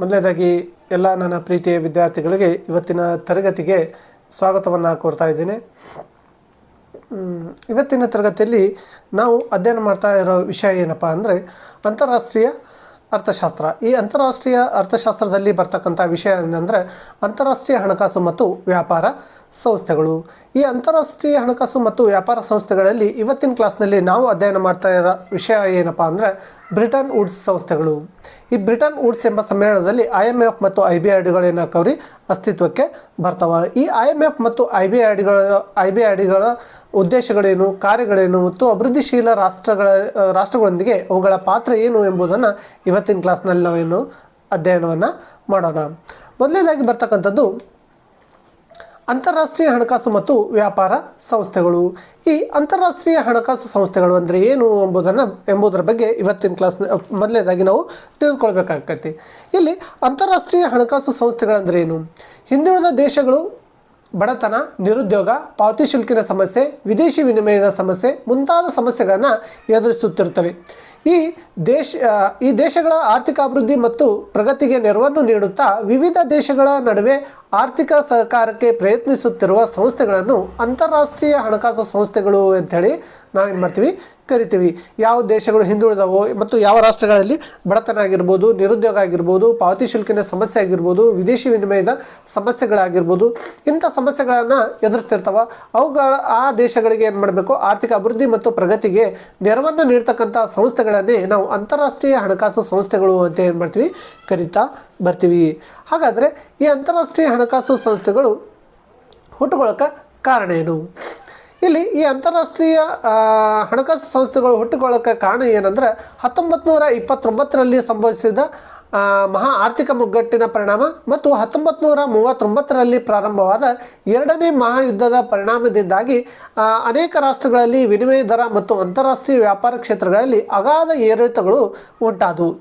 ಮೊದಲನೇದಾಗಿ ಎಲ್ಲ ನನ್ನ ಪ್ರೀತಿಯ ವಿದ್ಯಾರ್ಥಿಗಳಿಗೆ ಇವತ್ತಿನ ತರಗತಿಗೆ ಸ್ವಾಗತವನ್ನು ಕೋರ್ತಾ ಇದ್ದೀನಿ. ಇವತ್ತಿನ ತರಗತಿಯಲ್ಲಿ ನಾವು ಅಧ್ಯಯನ ಮಾಡ್ತಾ ಇರೋ ವಿಷಯ ಏನಪ್ಪ ಅಂದರೆ ಅಂತಾರಾಷ್ಟ್ರೀಯ ಅರ್ಥಶಾಸ್ತ್ರ. ಈ ಅಂತಾರಾಷ್ಟ್ರೀಯ ಅರ್ಥಶಾಸ್ತ್ರದಲ್ಲಿ ಬರ್ತಕ್ಕಂಥ ವಿಷಯ ಏನಂದರೆ ಅಂತಾರಾಷ್ಟ್ರೀಯ ಹಣಕಾಸು ಮತ್ತು ವ್ಯಾಪಾರ ಸಂಸ್ಥೆಗಳು. ಈ ಅಂತಾರಾಷ್ಟ್ರೀಯ ಹಣಕಾಸು ಮತ್ತು ವ್ಯಾಪಾರ ಸಂಸ್ಥೆಗಳಲ್ಲಿ ಇವತ್ತಿನ ಕ್ಲಾಸ್ನಲ್ಲಿ ನಾವು ಅಧ್ಯಯನ ಮಾಡ್ತಾ ಇರೋ ವಿಷಯ ಏನಪ್ಪ ಅಂದರೆ ಬ್ರಿಟನ್ ವುಡ್ಸ್ ಸಂಸ್ಥೆಗಳು. ಈ ಬ್ರಿಟನ್ ವುಡ್ಸ್ ಎಂಬ ಸಮ್ಮೇಳನದಲ್ಲಿ IMF ಮತ್ತು IBRDಗಳೇನು ಹಾಕವ್ರಿ ಅಸ್ತಿತ್ವಕ್ಕೆ ಬರ್ತಾವೆ. ಈ IMF ಮತ್ತು IBRDಗಳ ಉದ್ದೇಶಗಳೇನು, ಕಾರ್ಯಗಳೇನು ಮತ್ತು ಅಭಿವೃದ್ಧಿಶೀಲ ರಾಷ್ಟ್ರಗಳೊಂದಿಗೆ ಅವುಗಳ ಪಾತ್ರ ಏನು ಎಂಬುದನ್ನು ಇವತ್ತಿನ ಕ್ಲಾಸ್ನಲ್ಲಿ ನಾವೇನು ಅಧ್ಯಯನವನ್ನು ಮಾಡೋಣ. ಮೊದಲನೇದಾಗಿ ಬರ್ತಕ್ಕಂಥದ್ದು ಅಂತಾರಾಷ್ಟ್ರೀಯ ಹಣಕಾಸು ಮತ್ತು ವ್ಯಾಪಾರ ಸಂಸ್ಥೆಗಳು. ಈ ಅಂತಾರಾಷ್ಟ್ರೀಯ ಹಣಕಾಸು ಸಂಸ್ಥೆಗಳು ಅಂದರೆ ಏನು ಎಂಬುದರ ಬಗ್ಗೆ ಇವತ್ತಿನ ಕ್ಲಾಸ್ ಮೊದಲನೇದಾಗಿ ನಾವು ತಿಳಿದುಕೊಳ್ಬೇಕಾಗತ್ತೆ. ಇಲ್ಲಿ ಅಂತಾರಾಷ್ಟ್ರೀಯ ಹಣಕಾಸು ಸಂಸ್ಥೆಗಳಂದ್ರೆ ಏನು? ಹಿಂದುಳಿದ ದೇಶಗಳು ಬಡತನ, ನಿರುದ್ಯೋಗ, ಪಾವತಿ ಶುಲ್ಕಿನ ಸಮಸ್ಯೆ, ವಿದೇಶಿ ವಿನಿಮಯದ ಸಮಸ್ಯೆ ಮುಂತಾದ ಸಮಸ್ಯೆಗಳನ್ನು ಎದುರಿಸುತ್ತಿರುತ್ತವೆ. ಈ ದೇಶಗಳ ಆರ್ಥಿಕ ಅಭಿವೃದ್ಧಿ ಮತ್ತು ಪ್ರಗತಿಗೆ ನೆರವನ್ನು ನೀಡುತ್ತಾ ವಿವಿಧ ದೇಶಗಳ ನಡುವೆ ಆರ್ಥಿಕ ಸಹಕಾರಕ್ಕೆ ಪ್ರಯತ್ನಿಸುತ್ತಿರುವ ಸಂಸ್ಥೆಗಳನ್ನು ಅಂತಾರಾಷ್ಟ್ರೀಯ ಹಣಕಾಸು ಸಂಸ್ಥೆಗಳು ಅಂಥೇಳಿ ನಾವೇನು ಮಾಡ್ತೀವಿ ಕರಿತೀವಿ. ಯಾವ ದೇಶಗಳು ಹಿಂದುಳಿದವೋ ಮತ್ತು ಯಾವ ರಾಷ್ಟ್ರಗಳಲ್ಲಿ ಬಡತನ ಆಗಿರ್ಬೋದು, ನಿರುದ್ಯೋಗ ಆಗಿರ್ಬೋದು, ಪಾವತಿ ಶುಲ್ಕಿನ ಸಮಸ್ಯೆ ಆಗಿರ್ಬೋದು, ವಿದೇಶಿ ವಿನಿಮಯದ ಸಮಸ್ಯೆಗಳಾಗಿರ್ಬೋದು, ಇಂಥ ಸಮಸ್ಯೆಗಳನ್ನು ಎದುರಿಸ್ತಿರ್ತಾವ ಆ ದೇಶಗಳಿಗೆ ಏನು ಮಾಡಬೇಕು, ಆರ್ಥಿಕ ಅಭಿವೃದ್ಧಿ ಮತ್ತು ಪ್ರಗತಿಗೆ ನೆರವನ್ನು ನೀಡ್ತಕ್ಕಂಥ ಸಂಸ್ಥೆಗಳನ್ನೇ ನಾವು ಅಂತಾರಾಷ್ಟ್ರೀಯ ಹಣಕಾಸು ಸಂಸ್ಥೆಗಳು ಅಂತ ಏನು ಮಾಡ್ತೀವಿ ಕರಿತಾ ಬರ್ತೀವಿ. ಹಾಗಾದರೆ ಈ ಅಂತಾರಾಷ್ಟ್ರೀಯ ಹಣಕಾಸು ಸಂಸ್ಥೆಗಳು ಹುಟ್ಟುಕೊಳ್ಳೋಕೆ ಕಾರಣ ಏನು? ಇಲ್ಲಿ ಈ ಅಂತಾರಾಷ್ಟ್ರೀಯ ಹಣಕಾಸು ಸಂಸ್ಥೆಗಳು ಹುಟ್ಟುಕೊಳ್ಳೋಕ್ಕೆ ಕಾರಣ ಏನಂದರೆ 1929ರಲ್ಲಿ ಸಂಭವಿಸಿದ ಮಹಾ ಆರ್ಥಿಕ ಮುಗ್ಗಟ್ಟಿನ ಪರಿಣಾಮ ಮತ್ತು 1939ರಲ್ಲಿ ಪ್ರಾರಂಭವಾದ ಎರಡನೇ ಮಹಾಯುದ್ಧದ ಪರಿಣಾಮದಿಂದಾಗಿ ಅನೇಕ ರಾಷ್ಟ್ರಗಳಲ್ಲಿ ವಿನಿಮಯ ದರ ಮತ್ತು ಅಂತಾರಾಷ್ಟ್ರೀಯ ವ್ಯಾಪಾರ ಕ್ಷೇತ್ರಗಳಲ್ಲಿ ಅಗಾಧ ಏರಿಳಿತಗಳು ಉಂಟಾದವು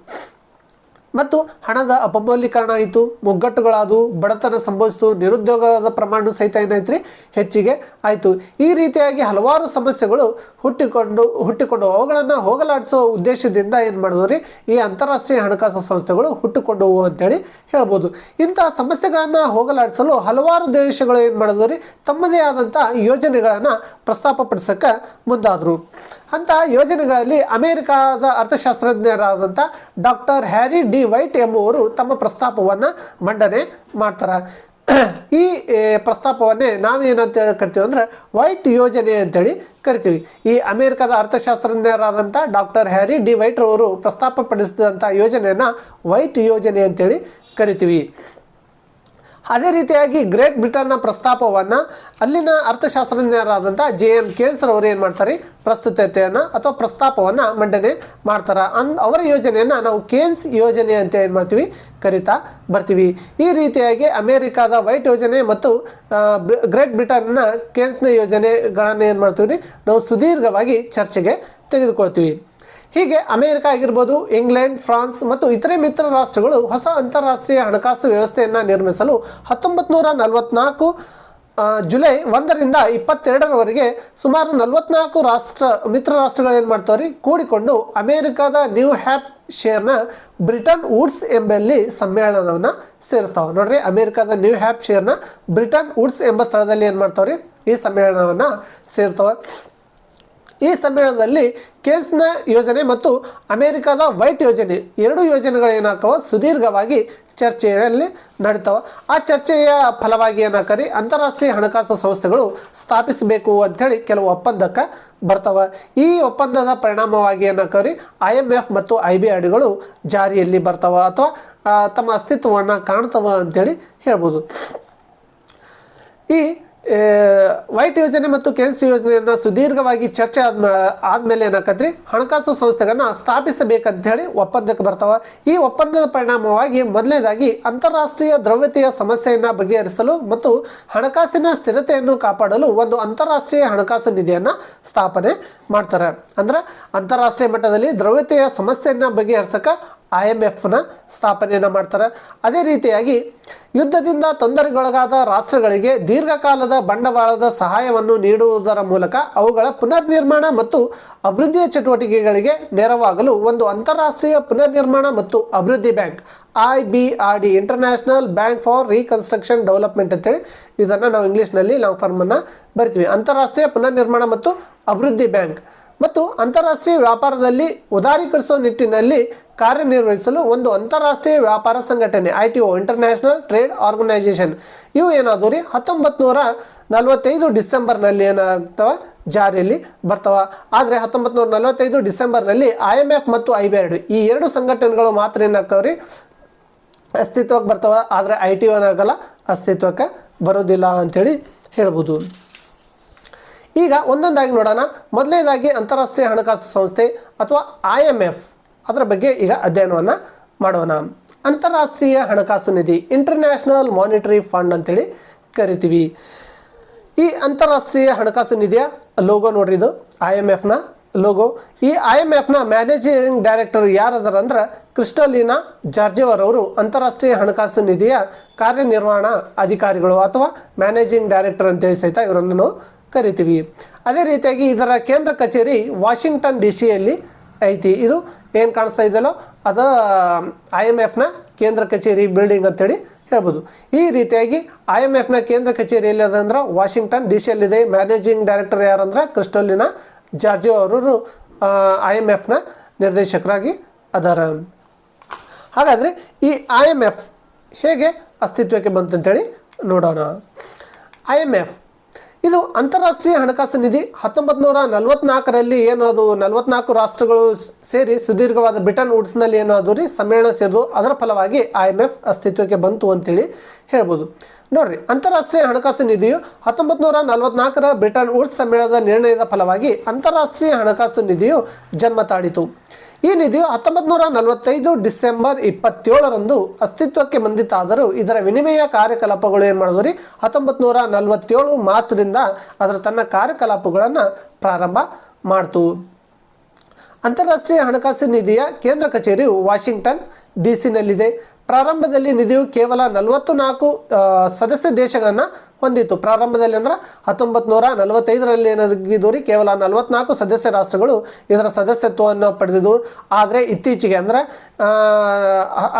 ಮತ್ತು ಹಣದ ಅಪಮೌಲ್ಯೀಕರಣ ಆಯಿತು, ಮುಗ್ಗಟ್ಟುಗಳಾದವು, ಬಡತನ ಸಂಭವಿಸಿತು, ನಿರುದ್ಯೋಗದ ಪ್ರಮಾಣ ಸಹಿತ ಏನಾಯ್ತು ಹೆಚ್ಚಿಗೆ ಆಯಿತು. ಈ ರೀತಿಯಾಗಿ ಹಲವಾರು ಸಮಸ್ಯೆಗಳು ಹುಟ್ಟಿಕೊಂಡು ಅವುಗಳನ್ನು ಹೋಗಲಾಡಿಸೋ ಉದ್ದೇಶದಿಂದ ಏನು ಮಾಡಿದ್ರಿ ಈ ಅಂತಾರಾಷ್ಟ್ರೀಯ ಹಣಕಾಸು ಸಂಸ್ಥೆಗಳು ಹುಟ್ಟಿಕೊಂಡವು ಅಂತೇಳಿ ಹೇಳ್ಬೋದು. ಇಂತಹ ಸಮಸ್ಯೆಗಳನ್ನು ಹೋಗಲಾಡಿಸಲು ಹಲವಾರು ದೇಶಗಳು ಏನು ಮಾಡಿದ್ರಿ ತಮ್ಮದೇ ಆದಂಥ ಯೋಜನೆಗಳನ್ನು ಪ್ರಸ್ತಾಪಪಡಿಸೋಕ್ಕೆ ಮುಂದಾದರು. ಅಂಥ ಯೋಜನೆಗಳಲ್ಲಿ ಅಮೇರಿಕಾದ ಅರ್ಥಶಾಸ್ತ್ರಜ್ಞರಾದಂಥ ಡಾಕ್ಟರ್ ಹ್ಯಾರಿ ಡಿ ವೈಟ್ ಎಂಬುವರು ತಮ್ಮ ಪ್ರಸ್ತಾಪವನ್ನು ಮಂಡನೆ ಮಾಡ್ತಾರೆ. ಈ ಪ್ರಸ್ತಾಪವನ್ನೇ ನಾವೇನಂತ ಕರಿತೀವಿ ಅಂದರೆ ವೈಟ್ ಯೋಜನೆ ಅಂತೇಳಿ ಕರಿತೀವಿ. ಈ ಅಮೇರಿಕಾದ ಅರ್ಥಶಾಸ್ತ್ರಜ್ಞರಾದಂಥ ಡಾಕ್ಟರ್ ಹ್ಯಾರಿ ಡಿ ವೈಟ್ ರವರು ಪ್ರಸ್ತಾಪಪಡಿಸಿದಂಥ ಯೋಜನೆಯನ್ನು ವೈಟ್ ಯೋಜನೆ ಅಂತೇಳಿ ಕರಿತೀವಿ. ಅದೇ ರೀತಿಯಾಗಿ ಗ್ರೇಟ್ ಬ್ರಿಟನ್ನ ಪ್ರಸ್ತಾಪವನ್ನು ಅಲ್ಲಿನ ಅರ್ಥಶಾಸ್ತ್ರಜ್ಞರಾದಂಥ JM ಕೇನ್ಸ್ ಅವರು ಏನು ಮಾಡ್ತಾರೆ ಪ್ರಸ್ತುತತೆಯನ್ನು ಅಥವಾ ಪ್ರಸ್ತಾಪವನ್ನು ಮಂಡನೆ ಮಾಡ್ತಾರೆ. ಅವರ ಯೋಜನೆಯನ್ನು ನಾವು ಕೇನ್ಸ್ ಯೋಜನೆ ಅಂತ ಏನು ಮಾಡ್ತೀವಿ ಕರಿತಾ ಬರ್ತೀವಿ. ಈ ರೀತಿಯಾಗಿ ಅಮೇರಿಕಾದ ವೈಟ್ ಯೋಜನೆ ಮತ್ತು ಗ್ರೇಟ್ ಬ್ರಿಟನ್ನ ಕೇನ್ಸ್ನ ಯೋಜನೆಗಳನ್ನು ಏನು ಮಾಡ್ತೀವಿ ನಾವು ಸುದೀರ್ಘವಾಗಿ ಚರ್ಚೆಗೆ ತೆಗೆದುಕೊಳ್ತೀವಿ. ಹೀಗೆ ಅಮೇರಿಕ ಆಗಿರ್ಬೋದು, ಇಂಗ್ಲೆಂಡ್, ಫ್ರಾನ್ಸ್ ಮತ್ತು ಇತರೆ ಮಿತ್ರ ರಾಷ್ಟ್ರಗಳು ಹೊಸ ಅಂತಾರಾಷ್ಟ್ರೀಯ ಹಣಕಾಸು ವ್ಯವಸ್ಥೆಯನ್ನು ನಿರ್ಮಿಸಲು 1944 ಜುಲೈ 1ರಿಂದ 22ರವರೆಗೆ ಸುಮಾರು 44 ಮಿತ್ರ ರಾಷ್ಟ್ರಗಳು ಏನು ಮಾಡ್ತಾವ್ರಿ ಕೂಡಿಕೊಂಡು ಅಮೇರಿಕಾದ ನ್ಯೂ ಹ್ಯಾಪ್ ಶೇರ್ನ ಬ್ರಿಟನ್ ವುಡ್ಸ್ ಎಂಬಲ್ಲಿ ಸಮ್ಮೇಳನವನ್ನು ಸೇರಿಸ್ತಾವೆ. ನೋಡ್ರಿ, ಅಮೇರಿಕಾದ ನ್ಯೂ ಹ್ಯಾಪ್ ಶೇರ್ನ ಬ್ರಿಟನ್ ವುಡ್ಸ್ ಎಂಬ ಸ್ಥಳದಲ್ಲಿ ಏನು ಮಾಡ್ತಾವ್ರಿ ಈ ಸಮ್ಮೇಳನವನ್ನು ಸೇರ್ತಾವೆ. ಈ ಸಮ್ಮೇಳನದಲ್ಲಿ ಕೇನ್ಸ್ನ ಯೋಜನೆ ಮತ್ತು ಅಮೇರಿಕಾದ ವೈಟ್ ಯೋಜನೆ ಎರಡು ಯೋಜನೆಗಳೇನಾಗ್ತವೆ ಸುದೀರ್ಘವಾಗಿ ಚರ್ಚೆಯಲ್ಲಿ ನಡೀತಾವೆ. ಆ ಚರ್ಚೆಯ ಫಲವಾಗಿ ಏನಾಕರಿ ಅಂತಾರಾಷ್ಟ್ರೀಯ ಹಣಕಾಸು ಸಂಸ್ಥೆಗಳು ಸ್ಥಾಪಿಸಬೇಕು ಅಂಥೇಳಿ ಕೆಲವು ಒಪ್ಪಂದಕ್ಕೆ ಬರ್ತಾವೆ. ಈ ಒಪ್ಪಂದದ ಪರಿಣಾಮವಾಗಿ ಏನಾಕರಿ IMF ಮತ್ತು IBRDಗಳು ಜಾರಿಯಲ್ಲಿ ಬರ್ತಾವೆ ಅಥವಾ ತಮ್ಮ ಅಸ್ತಿತ್ವವನ್ನು ಕಾಣ್ತವೆ ಅಂಥೇಳಿ ಹೇಳ್ಬೋದು. ಈ ವೈಟ್ ಯೋಜನೆ ಮತ್ತು ಕೇನ್ಸ್ ಯೋಜನೆಯನ್ನು ಸುದೀರ್ಘವಾಗಿ ಚರ್ಚೆ ಆದಮೇಲೆ ಏನಾಕತ್ರಿ ಹಣಕಾಸು ಸಂಸ್ಥೆಗಳನ್ನು ಸ್ಥಾಪಿಸಬೇಕಂತ ಹೇಳಿ ಒಪ್ಪಂದಕ್ಕೆ ಬರ್ತಾವೆ. ಈ ಒಪ್ಪಂದದ ಪರಿಣಾಮವಾಗಿ ಮೊದಲನೇದಾಗಿ ಅಂತಾರಾಷ್ಟ್ರೀಯ ದ್ರವ್ಯತೆಯ ಸಮಸ್ಯೆಯನ್ನು ಬಗೆಹರಿಸಲು ಮತ್ತು ಹಣಕಾಸಿನ ಸ್ಥಿರತೆಯನ್ನು ಕಾಪಾಡಲು ಒಂದು ಅಂತಾರಾಷ್ಟ್ರೀಯ ಹಣಕಾಸು ನಿಧಿಯನ್ನು ಸ್ಥಾಪನೆ ಮಾಡ್ತಾರೆ. ಅಂದ್ರೆ ಅಂತಾರಾಷ್ಟ್ರೀಯ ಮಟ್ಟದಲ್ಲಿ ದ್ರವ್ಯತೆಯ ಸಮಸ್ಯೆಯನ್ನು ಬಗೆಹರಿಸಕ್ಕೆ IMFನ ಸ್ಥಾಪನೆಯನ್ನು ಮಾಡ್ತಾರೆ. ಅದೇ ರೀತಿಯಾಗಿ ಯುದ್ಧದಿಂದ ತೊಂದರೆಗೊಳಗಾದ ರಾಷ್ಟ್ರಗಳಿಗೆ ದೀರ್ಘಕಾಲದ ಬಂಡವಾಳದ ಸಹಾಯವನ್ನು ನೀಡುವುದರ ಮೂಲಕ ಅವುಗಳ ಪುನರ್ನಿರ್ಮಾಣ ಮತ್ತು ಅಭಿವೃದ್ಧಿಯ ಚಟುವಟಿಕೆಗಳಿಗೆ ನೆರವಾಗಲು ಒಂದು ಅಂತಾರಾಷ್ಟ್ರೀಯ ಪುನರ್ನಿರ್ಮಾಣ ಮತ್ತು ಅಭಿವೃದ್ಧಿ bank IBRD international bank for reconstruction development ಅಂತೇಳಿ ಇದನ್ನು ನಾವು ಇಂಗ್ಲೀಷ್ನಲ್ಲಿ ಲಾಂಗ್ ಫಾರ್ಮನ್ನು ಬರಿತೀವಿ. ಅಂತಾರಾಷ್ಟ್ರೀಯ ಪುನರ್ನಿರ್ಮಾಣ ಮತ್ತು ಅಭಿವೃದ್ಧಿ ಬ್ಯಾಂಕ್ ಮತ್ತು ಅಂತಾರಾಷ್ಟ್ರೀಯ ವ್ಯಾಪಾರದಲ್ಲಿ ಉದಾರೀಕರಿಸುವ ನಿಟ್ಟಿನಲ್ಲಿ ಕಾರ್ಯನಿರ್ವಹಿಸಲು ಒಂದು ಅಂತಾರಾಷ್ಟ್ರೀಯ ವ್ಯಾಪಾರ ಸಂಘಟನೆ ITO ಇಂಟರ್ನ್ಯಾಷನಲ್ ಟ್ರೇಡ್ ಆರ್ಗನೈಜೇಷನ್ ಇವು ಏನಾದರೂ ರೀ 1945 ಡಿಸೆಂಬರ್ನಲ್ಲಿ ಏನಾಗ್ತವೆ ಜಾರಿಯಲ್ಲಿ ಬರ್ತವ. ಆದರೆ 1945 ಡಿಸೆಂಬರ್ನಲ್ಲಿ IMF ಮತ್ತು IBRD ಈ ಎರಡು ಸಂಘಟನೆಗಳು ಮಾತ್ರ ಏನಾಗ್ತವ್ರಿ ಅಸ್ತಿತ್ವಕ್ಕೆ ಬರ್ತವ. ಆದರೆ ITO ಏನಾಗಲ್ಲ, ಅಸ್ತಿತ್ವಕ್ಕೆ ಬರೋದಿಲ್ಲ ಅಂಥೇಳಿ ಹೇಳ್ಬೋದು. ಈಗ ಒಂದೊಂದಾಗಿ ನೋಡೋಣ. ಮೊದಲನೇದಾಗಿ ಅಂತಾರಾಷ್ಟ್ರೀಯ ಹಣಕಾಸು ಸಂಸ್ಥೆ ಅಥವಾ IMF ಅದರ ಬಗ್ಗೆ ಈಗ ಅಧ್ಯಯನವನ್ನು ಮಾಡೋಣ. ಅಂತಾರಾಷ್ಟ್ರೀಯ ಹಣಕಾಸು ನಿಧಿ ಇಂಟರ್ನ್ಯಾಷನಲ್ ಮಾನಿಟರಿ ಫಂಡ್ ಅಂತೇಳಿ ಕರಿತೀವಿ. ಈ ಅಂತಾರಾಷ್ಟ್ರೀಯ ಹಣಕಾಸು ನಿಧಿಯ ಲೋಗೋ ನೋಡ್ರಿ, ಇದು IMFನ ಲೋಗೋ. ಈ IMFನ ಮ್ಯಾನೇಜಿಂಗ್ ಡೈರೆಕ್ಟರ್ ಯಾರದಾರ ಅಂದ್ರೆ ಕ್ರಿಸ್ಟಲಿನಾ ಜಾರ್ಜಿಯವರವರು ಅಂತಾರಾಷ್ಟ್ರೀಯ ಹಣಕಾಸು ನಿಧಿಯ ಕಾರ್ಯನಿರ್ವಹಣಾ ಅಧಿಕಾರಿಗಳು ಅಥವಾ ಮ್ಯಾನೇಜಿಂಗ್ ಡೈರೆಕ್ಟರ್ ಅಂತೇಳಿ ಸಹಿತ ಇವರನ್ನು ನಾವು ಕರಿತೀವಿ. ಅದೇ ರೀತಿಯಾಗಿ ಇದರ ಕೇಂದ್ರ ಕಚೇರಿ ವಾಷಿಂಗ್ಟನ್ DC ಐತಿ. ಇದು ಏನು ಕಾಣಿಸ್ತಾ ಇದೆಯಲ್ಲೋ ಅದು IMFನ ಕೇಂದ್ರ ಕಚೇರಿ ಬಿಲ್ಡಿಂಗ್ ಅಂತೇಳಿ ಹೇಳ್ಬೋದು. ಈ ರೀತಿಯಾಗಿ IMFನ ಕೇಂದ್ರ ಕಚೇರಿ ಎಲ್ಲಿದೆ ವಾಷಿಂಗ್ಟನ್ DC ಮ್ಯಾನೇಜಿಂಗ್ ಡೈರೆಕ್ಟರ್ ಯಾರಂದ್ರೆ ಕ್ರಿಸ್ಟಲಿನಾ ಜಾರ್ಜಿ ಅವರು IMFನ ನಿರ್ದೇಶಕರಾಗಿ ಅದಾರ. ಹಾಗಾದರೆ ಈ IMF ಹೇಗೆ ಅಸ್ತಿತ್ವಕ್ಕೆ ಬಂತಂತೇಳಿ ನೋಡೋಣ. IMF ಇದು ಅಂತಾರಾಷ್ಟ್ರೀಯ ಹಣಕಾಸು ನಿಧಿ 1944ರಲ್ಲಿ ಏನದು 44 ರಾಷ್ಟ್ರಗಳು ಸೇರಿ ಸುದೀರ್ಘವಾದ ಬ್ರಿಟನ್ ವುಡ್ಸ್ನಲ್ಲಿ ಏನಾದರೂ ರೀ ಸಮ್ಮೇಳನ ಸೇರಿದು ಅದರ ಫಲವಾಗಿ IMF ಅಸ್ತಿತ್ವಕ್ಕೆ ಬಂತು ಅಂತೇಳಿ ಹೇಳ್ಬೋದು. ನೋಡ್ರಿ, ಅಂತಾರಾಷ್ಟ್ರೀಯ ಹಣಕಾಸು ನಿಧಿಯು 1944ರ ಬ್ರಿಟನ್ ವುಡ್ಸ್ ಸಮ್ಮೇಳನದ ನಿರ್ಣಯದ ಫಲವಾಗಿ ಅಂತಾರಾಷ್ಟ್ರೀಯ ಹಣಕಾಸು ನಿಧಿಯು ಜನ್ಮ ತಾಳಿತು. ಈ ನಿಧಿಯು 1945 ಡಿಸೆಂಬರ್ 27ರಂದು ಅಸ್ತಿತ್ವಕ್ಕೆ ಬಂದಿತ್ತಾದರೂ ಇದರ ವಿನಿಮಯ ಕಾರ್ಯಕಲಾಪಗಳು ಏನು ಮಾಡಿದ್ವು ರೀ 1947 ಮಾರ್ಚ್ರಿಂದ ಅದರ ತನ್ನ ಕಾರ್ಯಕಲಾಪಗಳನ್ನು ಪ್ರಾರಂಭ ಮಾಡ್ತು. ಅಂತಾರಾಷ್ಟ್ರೀಯ ಹಣಕಾಸು ನಿಧಿಯ ಕೇಂದ್ರ ಕಚೇರಿಯು ವಾಷಿಂಗ್ಟನ್ DC ಪ್ರಾರಂಭದಲ್ಲಿ ನಿಧಿಯು ಕೇವಲ 44 ಸದಸ್ಯ ದೇಶಗಳನ್ನು ಹೊಂದಿತ್ತು. ಪ್ರಾರಂಭದಲ್ಲಿ ಅಂದ್ರೆ 1945ರಲ್ಲಿ ಏನಾಗಿದ್ದು ರೀ ಕೇವಲ 44 ಸದಸ್ಯ ರಾಷ್ಟ್ರಗಳು ಇದರ ಸದಸ್ಯತ್ವವನ್ನು ಪಡೆದಿದ್ದು. ಆದರೆ ಇತ್ತೀಚೆಗೆ ಅಂದರೆ